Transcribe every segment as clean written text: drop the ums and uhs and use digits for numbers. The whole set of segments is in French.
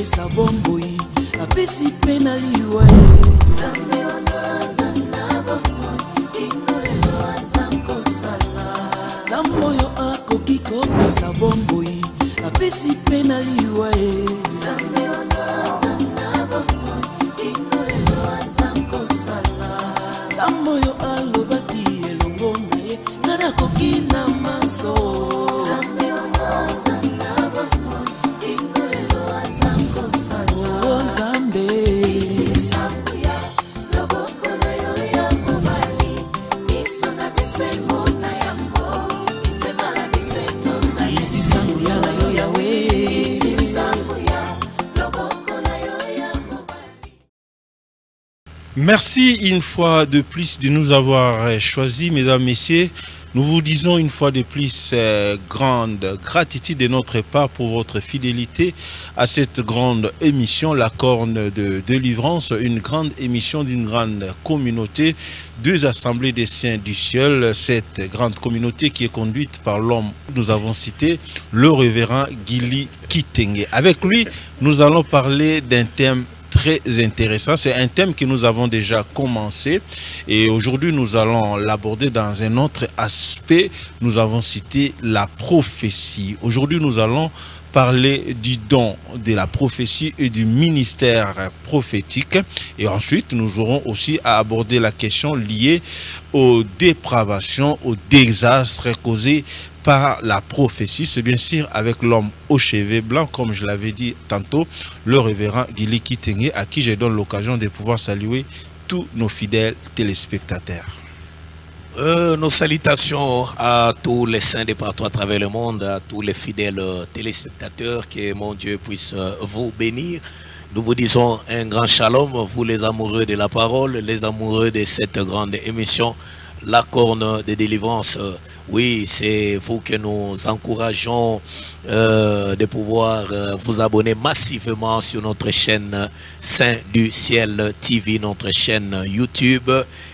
kopesa bomboi apesi pena liwa Zambe wanaza na bomoi inolelo azanko sala Zamboyo akoki kopesa bomboi apesi pena liwa Zambe wanaza na bomoi inolelo azanko sala Zamboyo alobaki elongo na ye nana koki na maso Zambe wanaza na bomoi inolelo azanko sala Zambe itisanguya loboko na yo ya mobali miso na biso emona yango itema na biso etonda itisanguya na yo yawe itisanguya loboko na yo ya mobali. Merci une fois de plus de nous avoir choisis, mesdames, messieurs. Nous vous disons une fois de plus grande gratitude de notre part pour votre fidélité à cette grande émission, La Corne de Délivrance, une grande émission d'une grande communauté, deux assemblées des saints du ciel, cette grande communauté qui est conduite par l'homme que nous avons cité, le révérend Gili Kitenge. Avec lui, nous allons parler d'un thème très intéressant. C'est un thème que nous avons déjà commencé et aujourd'hui nous allons l'aborder dans un autre aspect. Nous avons cité la prophétie. Aujourd'hui nous allons parler du don de la prophétie et du ministère prophétique et ensuite nous aurons aussi à aborder la question liée aux dépravations, aux désastres causés par la prophétie. C'est bien sûr avec l'homme aux cheveux blancs, comme je l'avais dit tantôt, le révérend Gili Kitenge, à qui je donne l'occasion de pouvoir saluer tous nos fidèles téléspectateurs. Nos salutations à tous les saints de partout à travers le monde, à tous les fidèles téléspectateurs, que mon Dieu puisse vous bénir. Nous vous disons un grand shalom, vous les amoureux de la parole, les amoureux de cette grande émission, La Corne de Délivrance. Oui, c'est vous que nous encourageons de pouvoir vous abonner massivement sur notre chaîne Saint du Ciel TV, notre chaîne YouTube.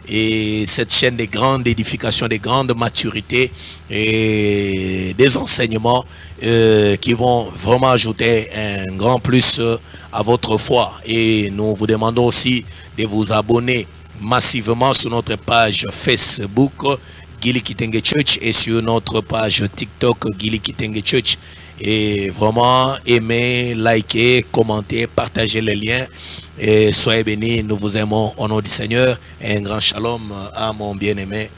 Et cette chaîne de grande édification, de grande maturité et des enseignements qui vont vraiment ajouter un grand plus à votre foi. Et nous vous demandons aussi de vous abonner massivement sur notre page Facebook Gili Kitenge Church et sur notre page TikTok Gili Kitenge Church. Et vraiment aimer, liker, commenter, partager les liens. Et soyez bénis, nous vous aimons au nom du Seigneur. Et un grand shalom à mon bien-aimé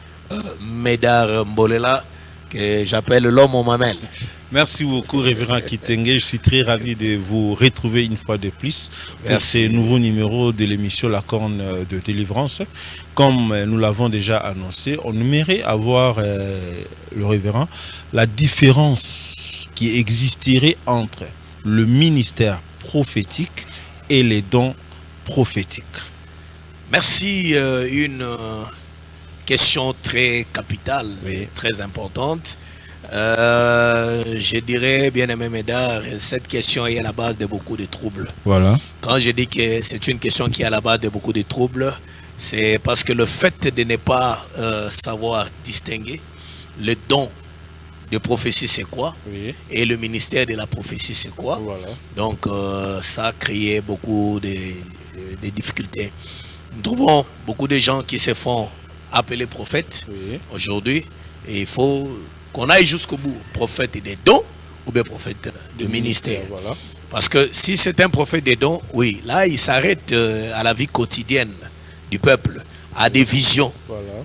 Médard Mbolela, que j'appelle l'homme au mamel. Merci beaucoup, révérend Kitenge. Je suis très ravi de vous retrouver une fois de plus pour ce nouveau numéro de l'émission La Corne de Délivrance. Comme nous l'avons déjà annoncé, on aimerait avoir, le révérend, la différence qui existerait entre le ministère prophétique et les dons prophétiques. Merci. Une question très capitale, et très importante. Je dirais, bien-aimé Médard, cette question est à la base de beaucoup de troubles. Voilà. Quand je dis que c'est une question qui est à la base de beaucoup de troubles, c'est parce que le fait de ne pas savoir distinguer le don de prophétie c'est quoi, et le ministère de la prophétie c'est quoi. Voilà. Donc ça a créé beaucoup de difficultés. Nous trouvons beaucoup de gens qui se font appeler prophètes aujourd'hui, et il faut qu'on aille jusqu'au bout, prophète des dons ou bien prophète de ministère. Voilà. Parce que si c'est un prophète des dons, oui, là il s'arrête à la vie quotidienne du peuple, à des visions,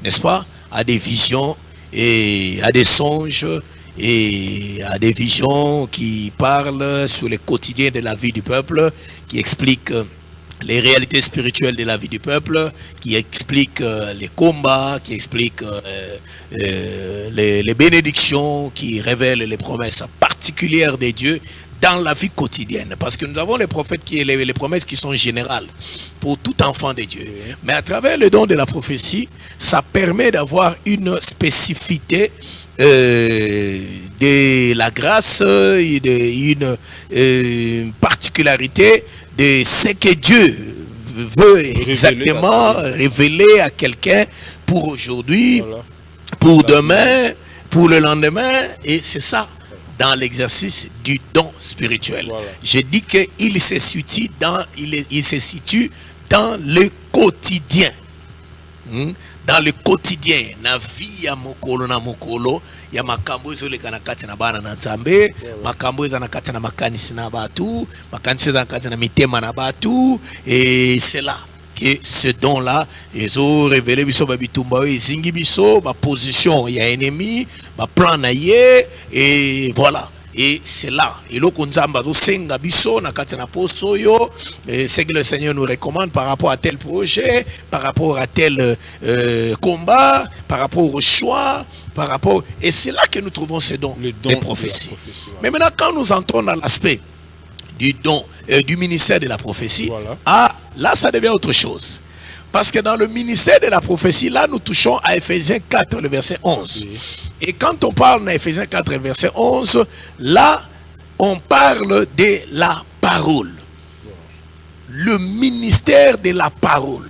n'est-ce pas? À des visions et à des songes et à des visions qui parlent sur le quotidien de la vie du peuple, qui expliquent les réalités spirituelles de la vie du peuple, qui expliquent les combats, qui expliquent les bénédictions, qui révèlent les promesses particulières de Dieu dans la vie quotidienne. Parce que nous avons les prophètes les promesses qui sont générales pour tout enfant de Dieu. Mais à travers le don de la prophétie, ça permet d'avoir une spécificité de la grâce et une particularité de ce que Dieu veut exactement révéler à quelqu'un pour aujourd'hui, pour demain, pour le lendemain. Et c'est ça. dans l'exercice du don spirituel. Voilà. Je dis qu'il se situe il se situe dans le quotidien. Dans le quotidien, na vie ya mokolo na mokolo, ya makambo ezoleka na kati na bana na Nzambe, makambo eza na kati na makanisi na batu, makanisi eza na kati na mitema na batu, et c'est là que ce don-là, ils ont révélé biso ba bitumba oyo ezingi biso, ba position ya ennemi, ba plan na ye, et voilà. Et c'est là, et là qu'on zamba do senga biso na kati na poso yo, c'est que le Seigneur nous recommande par rapport à tel projet, par rapport à tel combat, par rapport au choix, par rapport, et c'est là que nous trouvons ce don, les prophéties. Voilà. Mais maintenant quand nous entrons dans l'aspect du don, du ministère de la prophétie, voilà. Là ça devient autre chose. Parce que dans le ministère de la prophétie, là, nous touchons à Ephésiens 4, le verset 11. Oui. Et quand on parle d'Ephésiens 4, verset 11, là, on parle de la parole. Le ministère de la parole.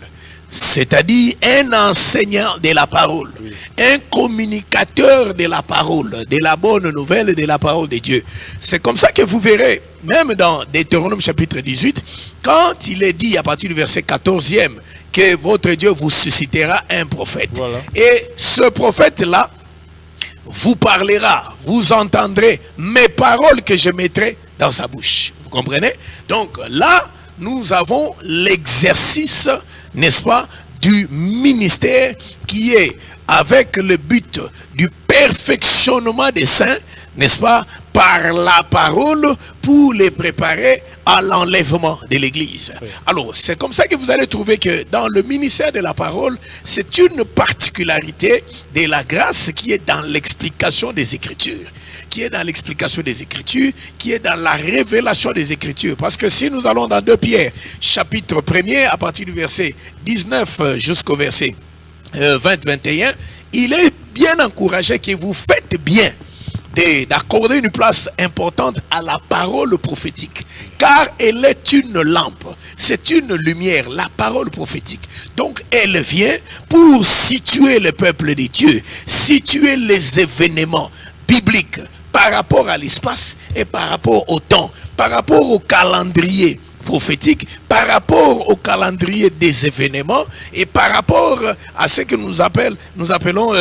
C'est-à-dire un enseignant de la parole. Oui. Un communicateur de la parole, de la bonne nouvelle, de la parole de Dieu. C'est comme ça que vous verrez, même dans Deutéronome chapitre 18, quand il est dit à partir du verset 14e, que votre Dieu vous suscitera un prophète. Voilà. Et ce prophète-là vous parlera, vous entendrez mes paroles que je mettrai dans sa bouche. Vous comprenez? Donc là, nous avons l'exercice, n'est-ce pas, du ministère qui est avec le but du perfectionnement des saints, n'est-ce pas, par la parole pour les préparer à l'enlèvement de l'église. Oui. Alors, c'est comme ça que vous allez trouver que dans le ministère de la parole, c'est une particularité de la grâce qui est dans l'explication des Écritures. Qui est dans l'explication des Écritures, qui est dans la révélation des Écritures. Parce que si nous allons dans 2 Pierre, chapitre 1er, à partir du verset 19 jusqu'au verset 20-21, il est bien encouragé que vous faites bien d'accorder une place importante à la parole prophétique, car elle est une lampe, c'est une lumière, la parole prophétique. Donc elle vient pour situer le peuple de Dieu, situer les événements bibliques par rapport à l'espace et par rapport au temps, par rapport au calendrier prophétique, par rapport au calendrier des événements et par rapport à ce que nous appelons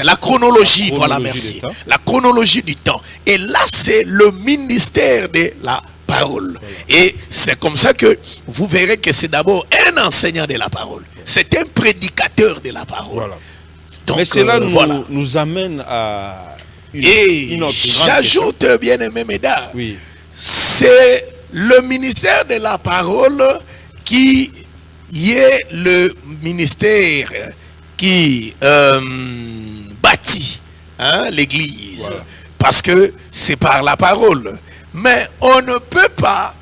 la chronologie, voilà, merci. La chronologie du temps. Et là, c'est le ministère de la parole. Voilà. Et c'est comme ça que vous verrez que c'est d'abord un enseignant de la parole. C'est un prédicateur de la parole. Voilà. Donc, mais cela nous amène à une autre j'ajoute, bien aimé Médard, oui. C'est le ministère de la parole qui est le ministère qui bâtit l'église. Voilà. Parce que c'est par la parole. Mais on ne peut pas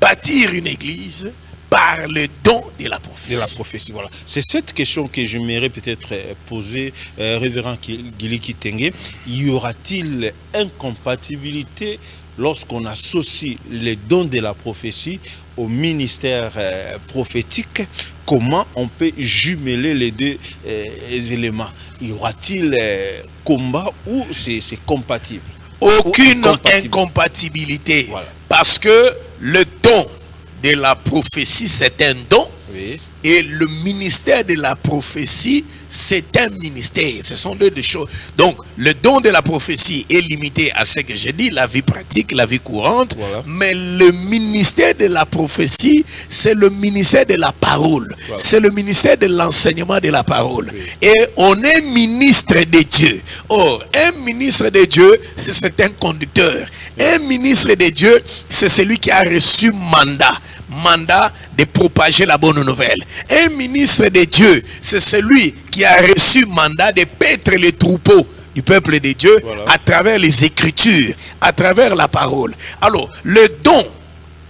bâtir une église par le don de la prophétie. De la prophétie, voilà. C'est cette question que j'aimerais peut-être poser, révérend Gili Kitenge. Y aura-t-il incompatibilité lorsqu'on associe les dons de la prophétie au ministère prophétique? Comment on peut jumeler les deux éléments? Y aura-t-il combat ou c'est compatible? Aucune incompatibilité. Voilà. Parce que le don de la prophétie, c'est un don. Oui. Et le ministère de la prophétie, c'est un ministère. Ce sont deux choses. Donc, le don de la prophétie est limité à ce que j'ai dit, la vie pratique, la vie courante. Voilà. Mais le ministère de la prophétie, c'est le ministère de la parole. Voilà. C'est le ministère de l'enseignement de la parole. Oui. Et on est ministre de Dieu. Or, un ministre de Dieu, c'est un conducteur. Oui. Un ministre de Dieu, c'est celui qui a reçu mandat de propager la bonne nouvelle. Un ministre de Dieu, c'est celui qui a reçu mandat de paître les troupeaux du peuple de Dieu, voilà, à travers les Écritures, à travers la parole. Alors, le don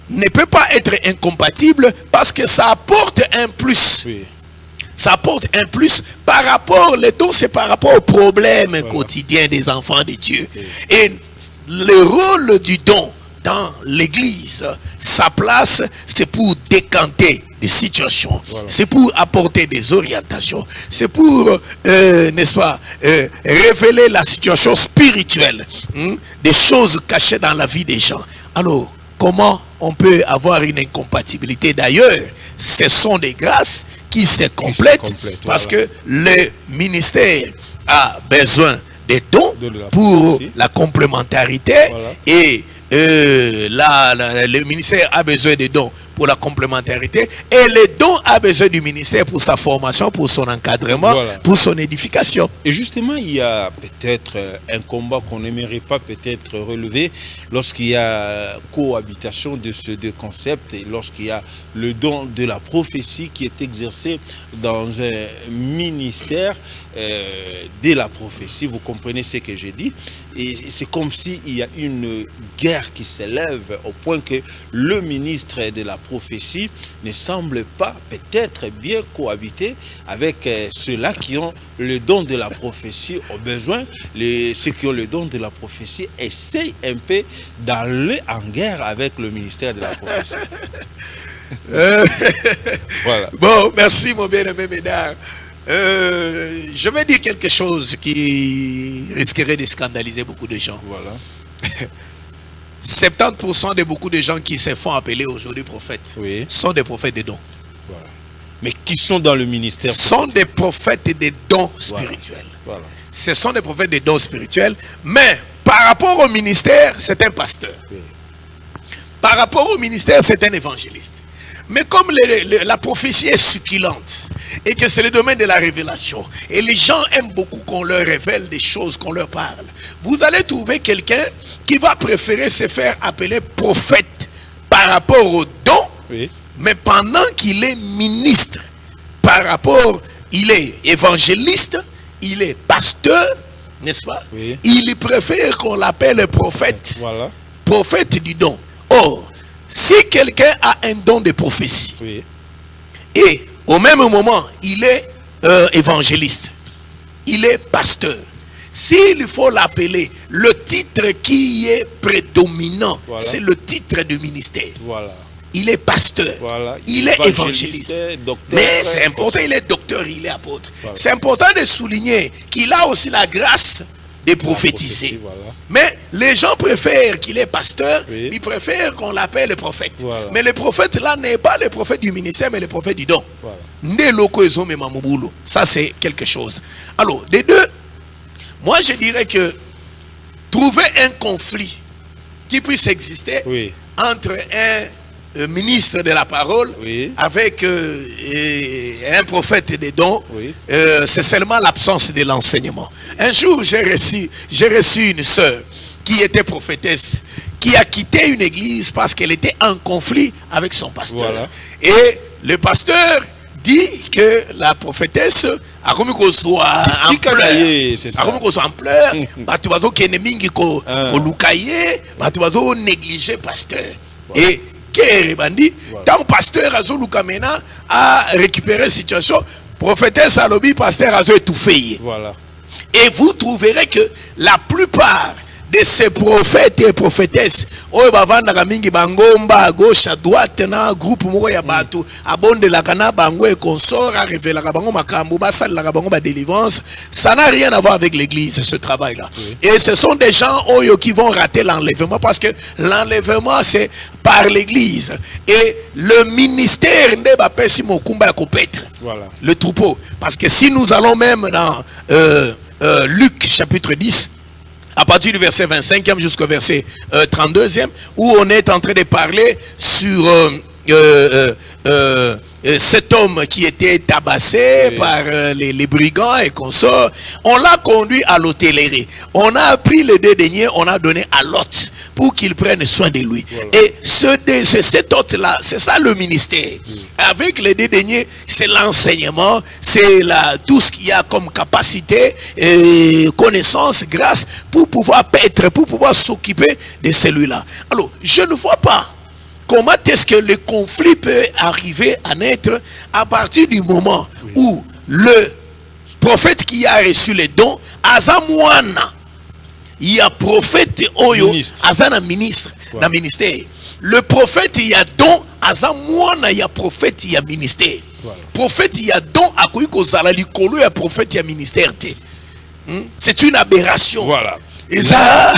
ne peut pas être incompatible parce que ça apporte un plus. Oui. Ça apporte un plus par rapport, le don c'est par rapport aux problèmes, voilà, quotidiens des enfants de Dieu. Oui. Et le rôle du don dans l'église, sa place, c'est pour décanter des situations, c'est pour apporter des orientations, c'est pour, n'est-ce pas, révéler la situation spirituelle, des choses cachées dans la vie des gens. Alors, comment on peut avoir une incompatibilité? D'ailleurs, ce sont des grâces qui se complètent parce que le ministère a besoin des dons pour la complémentarité et le ministère a besoin des dons pour la complémentarité et les dons a besoin du ministère pour sa formation, pour son encadrement, pour son édification. Et justement, il y a peut-être un combat qu'on n'aimerait pas peut-être relever lorsqu'il y a cohabitation de ces deux concepts et lorsqu'il y a le don de la prophétie qui est exercé dans un ministère de la prophétie. Vous comprenez ce que j'ai dit? Et c'est comme s'il y a une guerre qui s'élève au point que le ministre de la prophétie ne semble pas peut-être bien cohabiter avec ceux-là qui ont le don de la prophétie. Au besoin, ceux qui ont le don de la prophétie essayent un peu d'aller en guerre avec le ministère de la prophétie. Voilà. Bon, merci mon bien-aimé Médard. Je vais dire quelque chose qui risquerait de scandaliser beaucoup de gens. Voilà. 70% de beaucoup de gens qui se font appeler aujourd'hui prophètes sont des prophètes des dons. Voilà. Mais qui sont dans le ministère? Sont des prophètes des dons spirituels. Voilà. Ce sont des prophètes des dons spirituels, mais par rapport au ministère, c'est un pasteur. Par rapport au ministère, c'est un évangéliste. Mais comme la prophétie est succulente et que c'est le domaine de la révélation et les gens aiment beaucoup qu'on leur révèle des choses, qu'on leur parle, vous allez trouver quelqu'un qui va préférer se faire appeler prophète par rapport aux dons, mais pendant qu'il est ministre, par rapport, il est évangéliste, il est pasteur, n'est-ce pas? Il préfère qu'on l'appelle prophète, prophète du don. Or, si quelqu'un a un don de prophétie et au même moment il est évangéliste, il est pasteur, s'il faut l'appeler, le titre qui est prédominant, c'est le titre du ministère. Il est pasteur, il est évangéliste, mais c'est important, il est docteur, il est apôtre. C'est important de souligner qu'il a aussi la grâce de prophétiser. Mais les gens préfèrent qu'il est pasteur, ils préfèrent qu'on l'appelle le prophète. Mais le prophète là n'est pas le prophète du ministère, mais le prophète du don. Ça c'est quelque chose. Alors, des deux, moi je dirais que trouver un conflit qui puisse exister entre un ministre de la parole avec un prophète des dons, c'est seulement l'absence de l'enseignement. Un jour, j'ai reçu une sœur qui était prophétesse, qui a quitté une église parce qu'elle était en conflit avec son pasteur. Et le pasteur dit que la prophétesse a commis qu'on soit en pleurs. A commis qu'on soit en pleurs. Tu vas ennemi qu'on loukaye, tu vas négliger pasteur. Et tant pasteur Azolukamena a récupéré la situation, prophétesse Alobi, pasteur Azo étouffé. Et vous trouverez que la plupart de ces prophètes et prophétesses, à gauche, à droite, na groupe moya batu, abonde la kana bango et consort, a révélé la bango makambo, basal la bango ba délivrance, ça n'a rien à voir avec l'église, ce travail-là. Et ce sont des gens qui vont rater l'enlèvement parce que l'enlèvement c'est par l'église. Et le ministère n'est pas si mon combat le troupeau. Parce que si nous allons même dans Luc chapitre 10, à partir du verset 25e jusqu'au verset 32e, où on est en train de parler sur cet homme qui était tabassé par les brigands et consorts, on l'a conduit à l'hôtellerie. On a pris les deux deniers, on a donné à l'hôte pour qu'il prenne soin de lui. Et cet hôte-là, c'est ça le ministère. Avec les deux deniers, c'est l'enseignement, c'est tout ce qu'il y a comme capacité, connaissance, grâce, pour pouvoir paître, pour pouvoir s'occuper de celui-là. Alors, je ne vois pas comment est-ce que le conflit peut arriver à naître à partir du moment où le prophète qui a reçu les dons, Azamouana, il y a prophète Oyo, Azana ministre, na ministère. Le prophète il y a don aza mwana ya prophète ya ministère. Prophète il y a don akoyi kozala likolo ya prophète ya ministère te. C'est une aberration. Voilà. Et ça,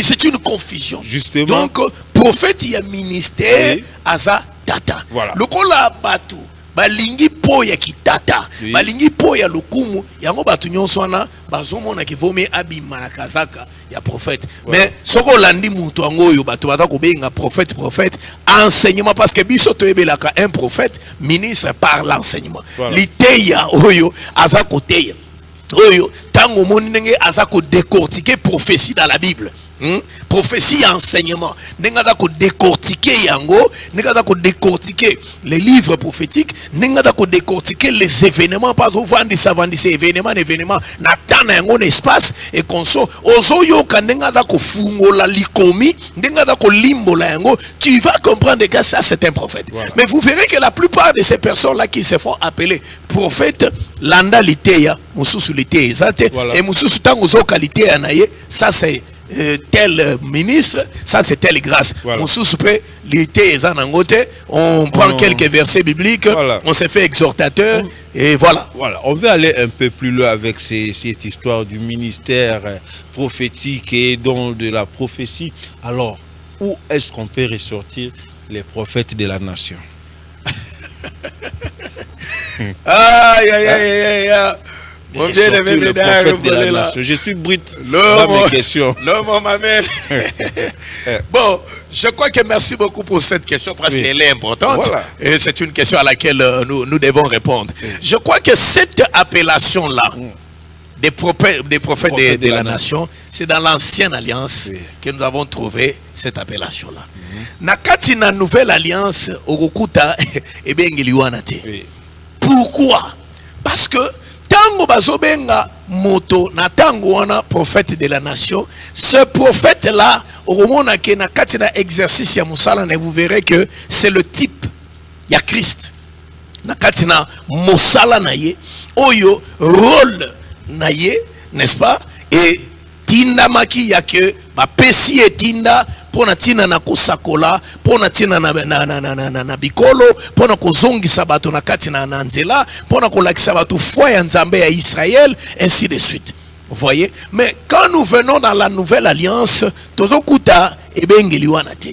c'est une confusion. Justement. Donc, prophète, il y a ministère, aza tata. Voilà. Le kola batu, balingi po ya kitata, balingi po ya lukumu, yango batu nyonswana, bazomo na kivome abima na kazaka ya prophète. Mais, soko landi mutu angoyo, batu bata kubenga prophète, enseignement, parce que biso toebelaka un prophète, ministre par l'enseignement. Voilà. Liteya oyo, aza koteya. Oyo tango monenge azako décortiquer prophétie dans la Bible. Prophétie enseignement. Nenga ko décortiquer yango, nenga ko décortiquer les livres prophétiques, nenga ko décortiquer les événements pas vandi savandi ces événements na tana yango espace et conso ozoyo kanenga ko fungola likomi, nenga ko limbola yango, tu vas comprendre que ça c'est un prophète. Voilà. Mais vous verrez que la plupart de ces personnes là qui se font appeler prophètes landa liteya, mususu liteya ezate et mususu tango zo qualité anaye, ça c'est tel ministre, ça c'est telle grâce. Voilà. On prend quelques versets bibliques, on se fait exhortateur et voilà. Voilà, on va aller un peu plus loin avec cette histoire du ministère prophétique et donc de la prophétie. Alors, où est-ce qu'on peut ressortir les prophètes de la nation? Aïe, aïe, aïe, aïe. Je suis brute dans mes questions. L'homme m'amène. Bon, je crois que merci beaucoup pour cette question parce qu'elle est importante. Voilà. Et c'est une question à laquelle nous devons répondre. Je crois que cette appellation-là, des prophètes de la nation, c'est dans l'ancienne alliance que nous avons trouvé cette appellation-là. Nakati na nouvelle alliance, Ogokuta et Bengiliwanate. Pourquoi? Parce que tango bazobenga moto na tango wana prophète de la nation, ce prophète là au moment que na kati na exercice ya musala na vous verrez que c'est le type ya Christ na kati na musala na ye oyo rôle na ye, n'est-ce pas? Et tinda maki ya que ba pesi etinda pona tina na kosakola pona tina na bikolo pona kozongisa bato na kati na nzela pona kolakisa bato foi ya nzambe ya Israël, ainsi de suite. Vous voyez? Mais quand nous venons dans la nouvelle alliance, tozokuta ebengeli wana te.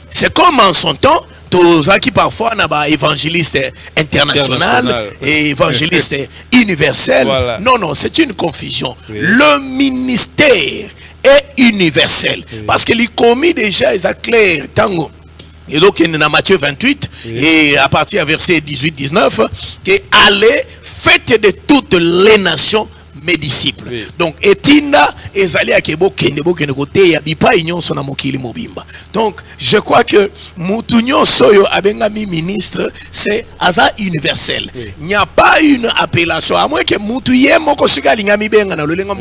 C'est comme en son temps tozaki parfois na ba évangéliste international et évangéliste universel. Voilà. Non, c'est une confusion. Le ministère est universel parce que les commis déjà est clair tango. Et donc il y a Matthieu 28 et à partir du verset 18-19 que allez faites de toutes les nations mes disciples. Donc etinda ezali akebo kende kote ya bipa inyonso na mokili mobimba. Donc je crois que mutunyo soyo abengami ministre c'est aza universel. Il n'y a pas une appellation à moins que mutu yemo ko suka lingami benga na lolenga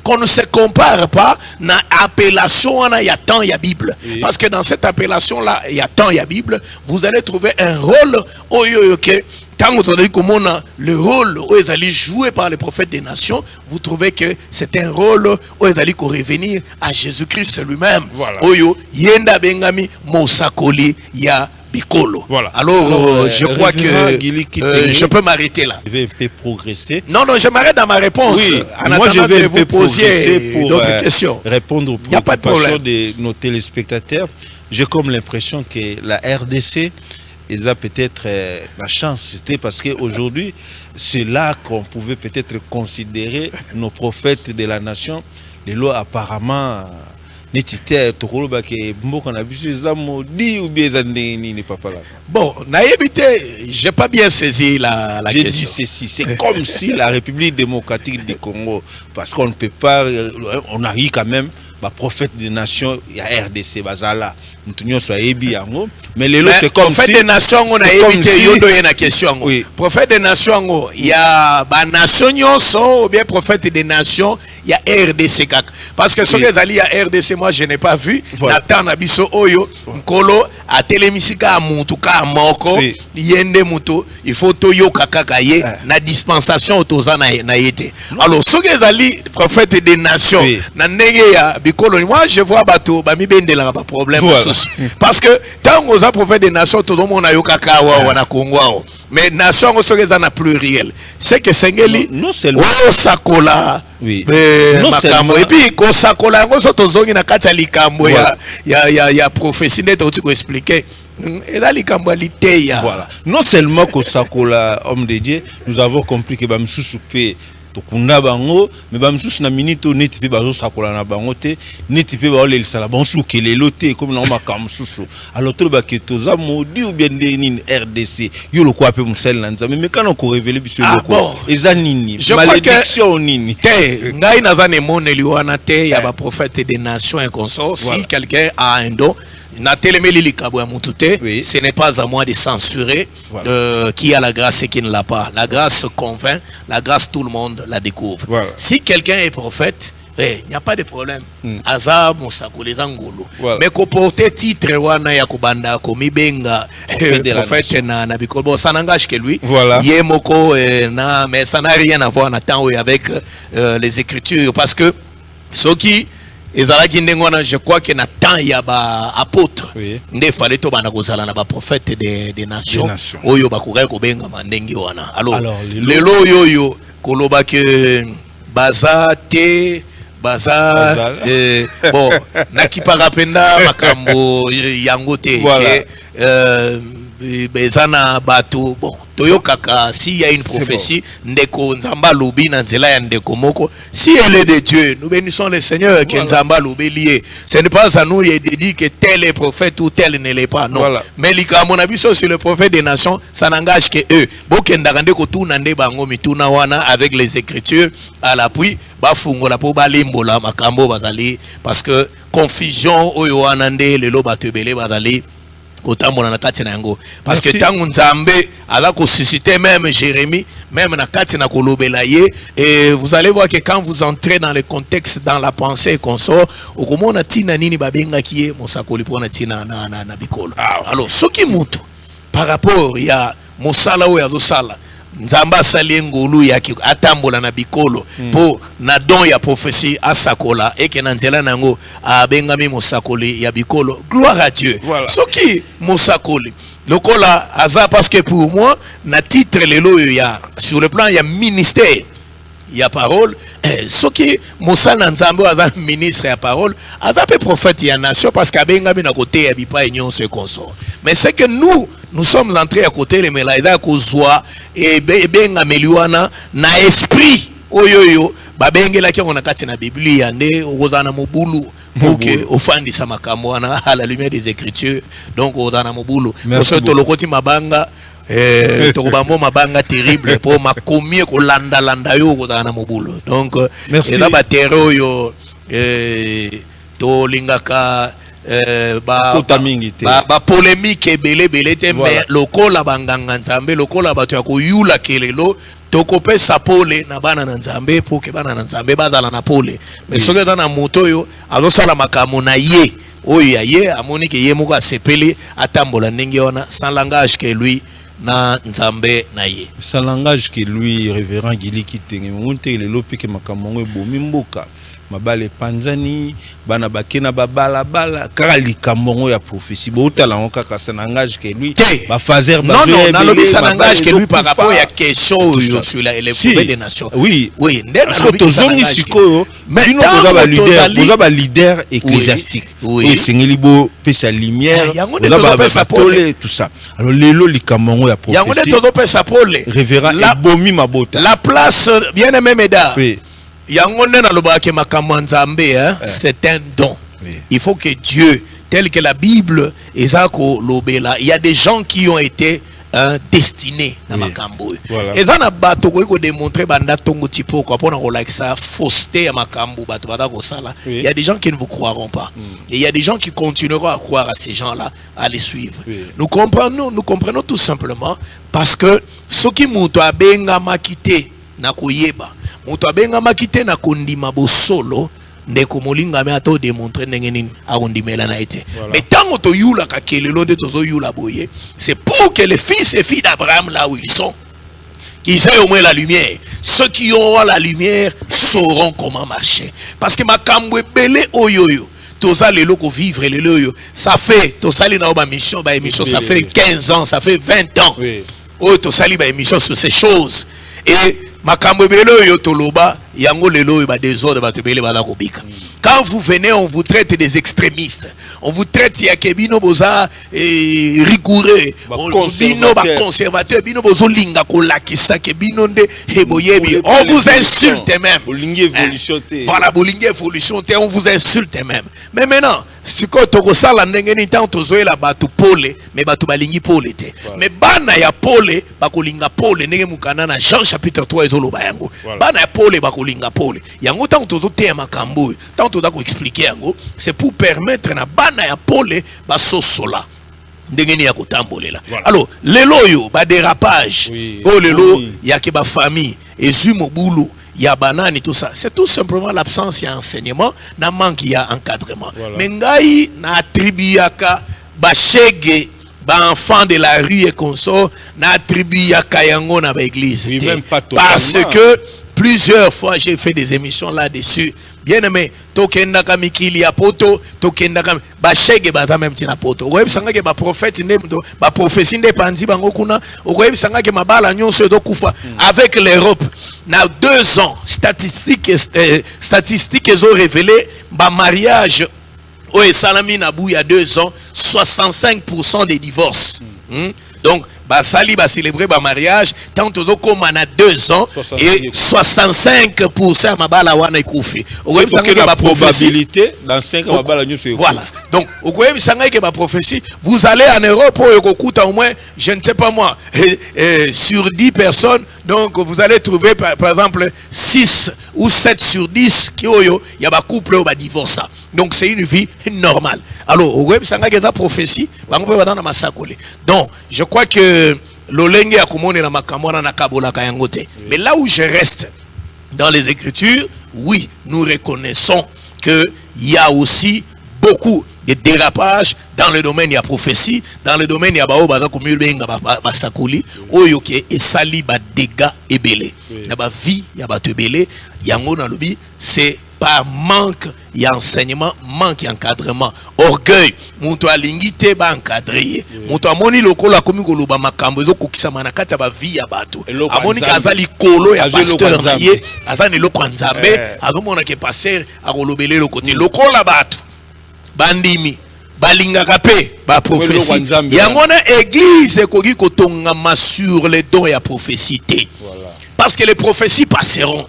qu'on ne se compare pas na appellation na ya temps ya Bible. Parce que dans cette appellation là il y a temps ya Bible, vous allez trouver un rôle oyo que quand vous avez le rôle où ils allaient jouer par les prophètes des nations, vous trouvez que c'est un rôle où ils allaient revenir à Jésus-Christ lui-même. Voilà. Oyo yenda bengami mosakoli ya bikolo. Voilà. Alors, je crois que je peux m'arrêter là. Je vais un peu progresser. Non, je m'arrête dans ma réponse. Oui. Moi, je vais vous poser d'autres questions. Répondre aux préoccupations de nos téléspectateurs. J'ai comme l'impression que la RDC ils ont peut-être la chance, c'était parce qu'aujourd'hui, c'est là qu'on pouvait peut-être considérer nos prophètes de la nation. Les lois apparemment, bon, j'ai pas bien saisi la question. Dit ceci, c'est comme si la République démocratique du Congo, parce qu'on ne peut pas, on a eu quand même le prophète des nations, il y a RDC, Bazala, mais les lots c'est comme si... Prophète des nations, on a évité une question. Prophète des nations, il y a des nations, ou bien prophète des nations, il y a RDC. Parce que ce que il y a RDC, moi je n'ai pas vu. Nathan Nabiso Oyo, Nkolo, à Télémisika, à Moutuka, à Moko, Yende Moutou, il faut Toyo Kakakaye, na dispensation autoza na yete. Alors, ce que les prophètes des nations, na nege ya bikolo moi je vois bato ba mi bendela ba problème parce que tant aux prophètes des nations tout le monde a yokaka wana Congo mais nation osogeza na pluriel c'est que sengeli non seulement sakola oui non seulement et puis ko sakola ngo so tozongi na kati ya likambo ya prophétie ndeto tu ko expliquer et là likambo liteya voilà non seulement ko sakola homme de Dieu nous avons compris que ba msusu pe tokunda bango mais ba msusu na minute neti pe bazo sakola na bango te neti pe ba ole lisala bonsu kelelo te comme na makambo msusu alors to ba ke toza modi ou bien nini RDC yo lo kwa pe musel na nzambe mais quand on ko révéler biso loko eza nini malédiction nini te ngai nazane moneli wana te ya ba prophète des nations et consorts si quelqu'un a un don ce n'est pas à moi de censurer qui a la grâce et qui ne l'a pas. La grâce convainc, la grâce tout le monde la découvre. Voilà. Si quelqu'un est prophète, il n'y a pas de problème. Azab Moussako les Angolo. Mais qu'on porte titre wana ya kubanda komi benga prophète na bikolo ça n'engage que lui. Yemoko na mais ça n'a rien à voir avec les écritures parce que ceux qui je crois que na temps ya ba apôtre nde fallait to bana kozala na ba prophète des nations oyo bakurai ko benga mandengi wana alors lelo yoyo koloba ke bazate bon nakiparapenda makambo yango te bezana bato bon toyo kaka si y a une prophétie ndeko nzamba lobi na nzela ya ndeko moko si elle est de Dieu nous bénissons le Seigneur que nzamba lobi lié ce n'est pas à nous de dire que tel est prophète ou tel ne l'est pas non mais lika mon avis sur le prophète des nations ça n'engage que eux bokenda ndeko tuna nde bango mituna wana avec les écritures à l'appui bafungola po balimbola makambo bazali parce que confusion oyo wana nde lelo batebele bazali parce que tant Nzambe ala ko susciter même Jérémie même na kati na kolobela ye et vous allez voir que quand vous entrez dans le contexte dans la pensée qu'on sort okomona tina nini babenga kiye mosakoli pona tina na bikolo alors soki mutu par rapport ya mosala o ya dosala Nzamba sali ngolu ya atambola na bikolo po na don ya prophétie asakola et que nanzela nango abengami mosakoli ya bikolo gloire à Dieu soki mosakoli lokola aza parce que pour moi na titre lelo ya sur le plan ya ministère ya parole soki mosala nzambe aza ministre ya parole aza pe prophète ya nation parce qu'abengami na côté ya bipa union se consort mais c'est que nous sommes entrés à côté les melaïza kozwa et benga meliwana na esprit oyoyo babengela ki on a kati na biblia nde okozana mobulu pour que ofandisa makambo wana à la lumière des écritures donc ozana mobulu parce que lokoti mabanga tokobambo mabanga terrible pour makomie ko landa yo kozana mobulu donc eza ba terreau yo to lingaka ba polémique ebele te mais lokola banganga nzambe lokola bato ya koyula kelelo tokope sapole na bana na nzambe pour que bana na nzambe bazala na pole mais soki dans na moto yo azosala makambo na ye oyo ya ye amoni ke ye moko asepeli atambola ndenge wana sans langage que lui na nzambe na ye sans langage que lui révérend Gili Kitenge monte lelo peke makambo ngo ebomi mboka mabale panzani bana bakena babala bala kaka likambo ya prophétie botala ngo kaka ça n'engage que lui ba fazer ba non na lobi ça n'engage que lui par rapport à question sur les problèmes des nations oui parce que tozongi sikoyo mais nous ba leader ecclésiastique oui sengeli bo pesa lumière nous ba pole tout ça alors lelo likambo ya prophétie yango to pesa pole révérend ebomi mabota la place bien aimé Médard Yangonde na lobake makambo nzambe c'est un don. Il faut que Dieu tel que la Bible ezako lobela il y a des gens qui ont été destinés na makambo. Ezana bato ko démontrer banda tongo tipo quoi pour na ko like ça fausseté ya makambo bato bada ko sala. Il y a des gens qui ne vous croiront pas. Et il y a des gens qui continueront à croire à ces gens-là, à les suivre. Nous comprenons tout simplement parce que ce qui muto abenga makité na koyeba muto abenga makite na kondima bosolo ndeko molinga me ato démontrer ndenge nini akondimela na ete mais tango to yula ka kelelo de tozo yula boye c'est pour que les fils et filles d'Abraham là où ils sont qu'ils aient au moins la lumière. Ceux qui auront la lumière sauront comment marcher. Parce que ma kambwe belé oyoyo. Toza lelo ko vivre lelo yo. Ça fait tosali na ba mission, ça fait 15 ans, ça fait 20 ans. Oui. Oh tosali ba émission sur ces choses. Et ma kambwe belé yo toloba yango lelo yo ba désordre ba tebele ba la kobika. Quand vous venez, on vous traite des extrémistes. On vous traite yakebino boza rigoureux. Bino ba conservateur, bino bozo linga ko lakisa ke bino nde heboyebi. On vous insulte même. Voilà, bolingue évolution, on vous insulte même. Mais maintenant, si ko toko sala ndenge ni tant tozoe la batu pole, mais batu balingi pole te. Mais bana ya pole bakolinga pole ndenge mukana na Jean chapitre 3 ezolo bayango. Bana ya pole bakolinga pole. Yango tant tozo te makambo. Tant expliquer c'est pour permettre na bana ya pole baso sola ndengeni ya kotambolela. Alors lelo yo ba dérapage oh lelo ya ke ba famille ezu mobulu ya banani tout ça, c'est tout simplement l'absence ya enseignement na manque ya encadrement. Mais ngai na attribuaka ba shege ba enfant de la rue et consort na attribuaka yango na ba église parce que plusieurs fois j'ai fait des émissions là-dessus. Bien aimé, tokenda kamikili ya poto, tokenda kam ba shege baza même tina poto. Oyebi sanga ke ba prophète ndemdo, ba prophétie nde panzi bango kuna, oyebi sanga ke mabala nyonso do kufa avec l'Europe. Na 2 ans, statistiques ont révélé ba mariage au Salami Nabou il y a 2 ans, 65% des divorces. Donc basali ba célébrer ba mariage tant tozo comme on a 2 ans et 65% mabala wana ikufi. C'est parce que la probabilité dans 5 ans mabala nyuso ikufi. Voilà. Donc au koyebi sanga ke ba prophétie, vous allez en Europe au moins je ne sais pas moi sur 10 personnes, donc vous allez trouver par exemple 6 ou 7 sur 10 qui oyo ya ba couple ba divorce. Donc c'est une vie normale. Alors au koyebi sanga ke za prophétie bango pe bana masakole. Donc je crois que l'olenge ya komone la makamona na kabola kayangote. Mais là où je reste dans les Écritures, oui, nous reconnaissons que il y a aussi beaucoup de dérapages dans le domaine de la prophétie, dans le domaine de la baoba komubenga basakoli, oyo ke esali ba dégâts ebele. Ya ba vie, ya ba tebele, yango na lobi, c'est par manque d'enseignement, manque d'encadrement, orgueil, monto alingite ba encadrer, monto amoni lokola komi koloba makambo ezo kokisa manakata ba vie ya bato. Amoni kazali kolo ya pasteur na ye, azani loko nzambe, azomona ke pasteur akolobele le côté lokola bato. Bandimi balingaka pe ba prophétie. Yangona église ekoki kotongama sur les dons ya prophétie. Parce que les prophéties passeront.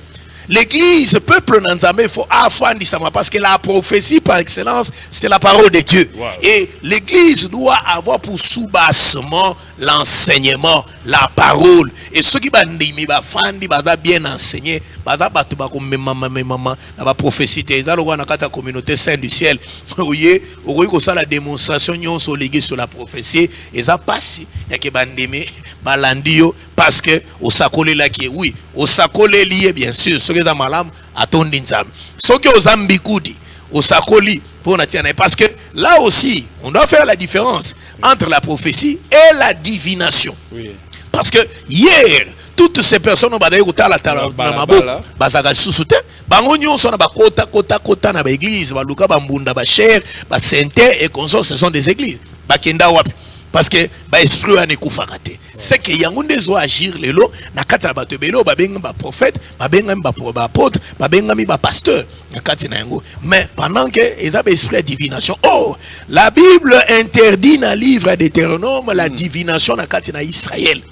L'église, peuple nanzambe, il faut affandissement parce que la prophétie par excellence, c'est la parole de Dieu. Et l'église doit avoir pour sous-bassement l'enseignement, la parole. Et ceux qui bandimi bafandi baza bien enseigné, baza batu ba ko mama la prophétie eza lokwa na kata communauté sainte du ciel. Oye, okoki ko sala démonstration nyonso l'église sur la prophétie, eza pasi ya ke bandimi balandio parce que au sakole là qui oui, au sakole lié bien sûr ce que za malam atondi nzambe. Ce que aux ambikudi au sakoli pour natiana parce que là aussi on doit faire la différence entre la prophétie et la divination. Oui. Parce que hier toutes ces personnes ont badaye kotala tala na maboko bazaka susute bango nyonso na bakota kota na ba église ba luka ba mbunda ba cher ba sainteté et consorts, ce sont des églises bakenda wapi parce que ba esprit ane kufakate c'est que yango ndezo agir lelo na kata ba tebelo ba benga ba prophète ba benga ba apôtre ba benga ba pasteur na kati na yango. Mais pendant que eza ba esprit de divination, oh la Bible interdit na livre de Deutéronome la divination na kati na Israël.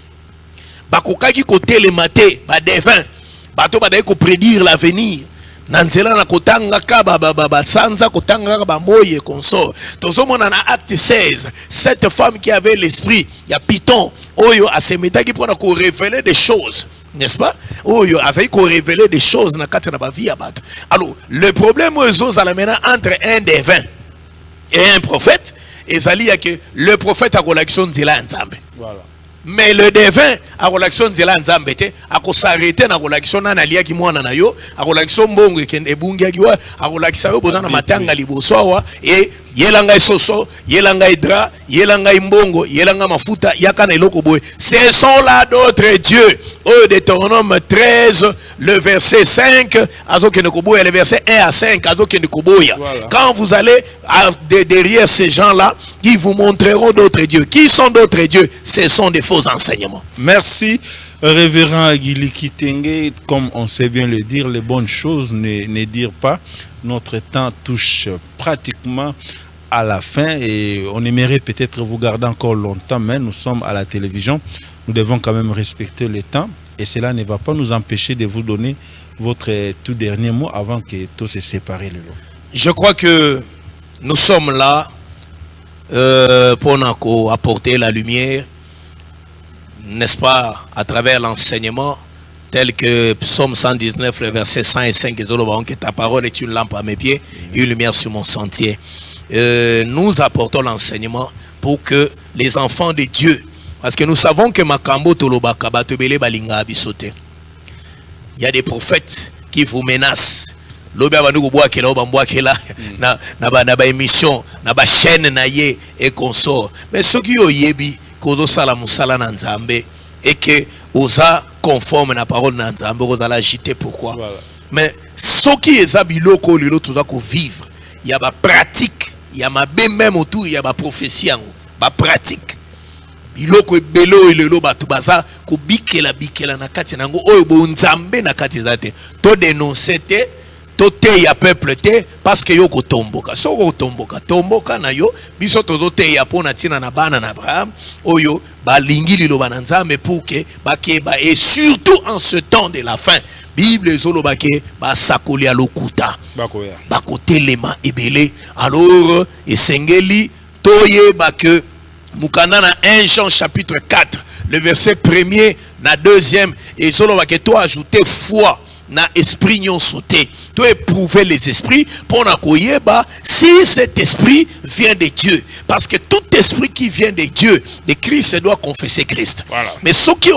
Bakokaki kote le maté ba devin bato ba ko prédire l'avenir nanzela na kotanga ka ba sanza kotanga ba moye consort. Tozomona na acte 16 cette femme qui avait l'esprit ya Python oyo asemeta qui prend ko révéler des choses, n'est-ce pas? Oyo avait ko révéler des choses na kati na ba vie ya bato. Alors le problème ozo za la mena entre un devin et un prophète ezali ya que le prophète a relation nzela nzambe. Voilà. Mais le devin a relation nzela nzambe te akosarete na relation na nalia ki mwana na yo a relation mbongo ekende bungi akiwa a relation yo bona na matanga liboso wa et yelanga soso, yelanga dra, yelanga mbongo, yelanga mafuta, yakana eloko boy. Ce sont là d'autres dieux. Au Deutéronome 13, le verset 5, le verset 1 à 5, voilà. Quand vous allez derrière ces gens-là, ils vous montreront d'autres dieux. Qui sont d'autres dieux? Ce sont des faux enseignements. Merci. Révérend Agili Kitenge, comme on sait bien le dire, les bonnes choses ne dire pas. Notre temps touche pratiquement à la fin et on aimerait peut-être vous garder encore longtemps, mais nous sommes à la télévision. Nous devons quand même respecter le temps et cela ne va pas nous empêcher de vous donner votre tout dernier mot avant que tout se sépare. Je crois que nous sommes là pour apporter la lumière, n'est-ce pas, à travers l'enseignement tel que Psaume 119, le verset 105, que ta parole est une lampe à mes pieds et une lumière sur mon sentier. Nous apportons l'enseignement pour que les enfants de Dieu, parce que nous savons que Makambo Tolobaka Batobele Balinga Abisote, il y a des prophètes qui vous menacent. Lobe abanugo boakela obamboakela na ba émission na ba chaîne na ye et consort. Mais ce qui oyebi kozo sala musala na nzambe et que osa conforme na parole na nzambe oza la agiter pourquoi. Voilà. Mais ce qui est abiloko lelo toza ko vivre, il y a ba pratique, il y a ma même autour, il y a ba prophétie en ba pratique. Biloko ebelo lelo batu baza ko bikela na kati nango oyo bo nzambe na kati zate. To dénoncer te tote ya peuple te parce que yo ko tomboka soko tomboka na yo biso tozo te ya pona tina na bana na Abraham oyo balingi liloba na nzambe pour que bakeba et surtout en ce temps de la fin Bible ezoloba ke ba sakoli alokuta bakotelema ebele alors esengeli toyeba que mukanda na 1 Jean chapitre 4 le verset 1er na 2e ezoloba ke to ajouter foi na esprit nyon sauté. Tu éprouver les esprits pour nakoyeba si cet esprit vient de Dieu. Parce que tout esprit qui vient de Dieu, de Christ, doit confesser Christ. Voilà. Mais ce qui est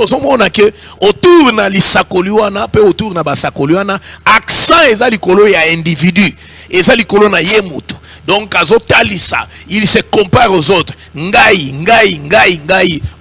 autour na lisakoliwana, pe autour na basakoliwana, accent ezali kolo ya individu, ezali kolo na yemutu. Donc, azotalisa, il se compare aux autres. Ngai.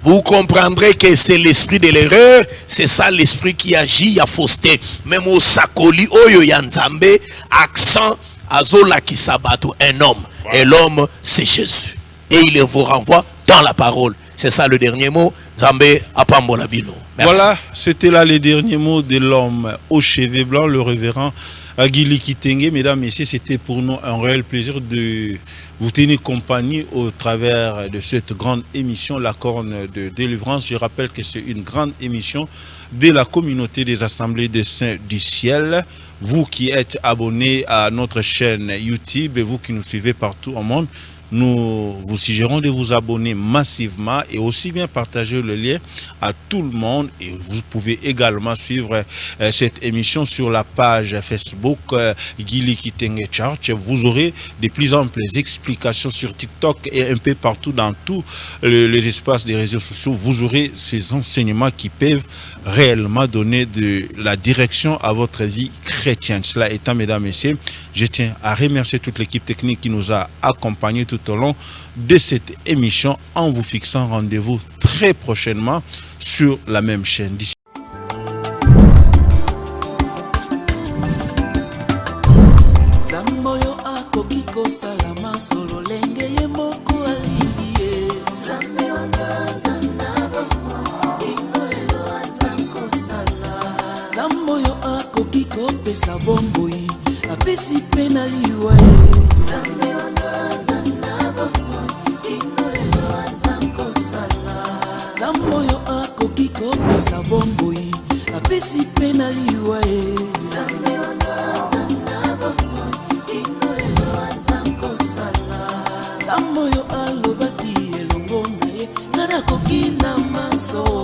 Vous comprendrez que c'est l'esprit de l'erreur. C'est ça l'esprit qui agit à fausseté. Même au sakoli, oyo yanzambe, accent, azola ki sabato, un homme. Voilà. Et l'homme, c'est Jésus. Et il vous renvoie dans la parole. C'est ça le dernier mot. Zambé apambola bino. Merci. Voilà, c'était là les derniers mots de l'homme aux cheveux blancs, le révérend Agili Kitenge. Mesdames, messieurs, c'était pour nous un réel plaisir de vous tenir compagnie au travers de cette grande émission, La Corne de Délivrance. Je rappelle que c'est une grande émission de la communauté des Assemblées des Saints du Ciel. Vous qui êtes abonnés à notre chaîne YouTube et vous qui nous suivez partout au monde, nous vous suggérons de vous abonner massivement et aussi bien partager le lien à tout le monde. Et vous pouvez également suivre cette émission sur la page Facebook Gili Kitenge Church. Vous aurez de plus amples explications sur TikTok et un peu partout dans tous les espaces des réseaux sociaux. Vous aurez ces enseignements qui peuvent réellement donner de la direction à votre vie chrétienne. Cela étant, mesdames et messieurs, je tiens à remercier toute l'équipe technique qui nous a accompagnés tout au long de cette émission en vous fixant rendez-vous très prochainement sur la même chaîne. D'ici apesi pena liwa zambe wangaza nabo inolelo azanko sala zamboyo akoki kopesa bomboi apesi pena liwa zambe wangaza nabo inolelo azanko sala zamboyo alobaki elongo na ye nanakoki na maso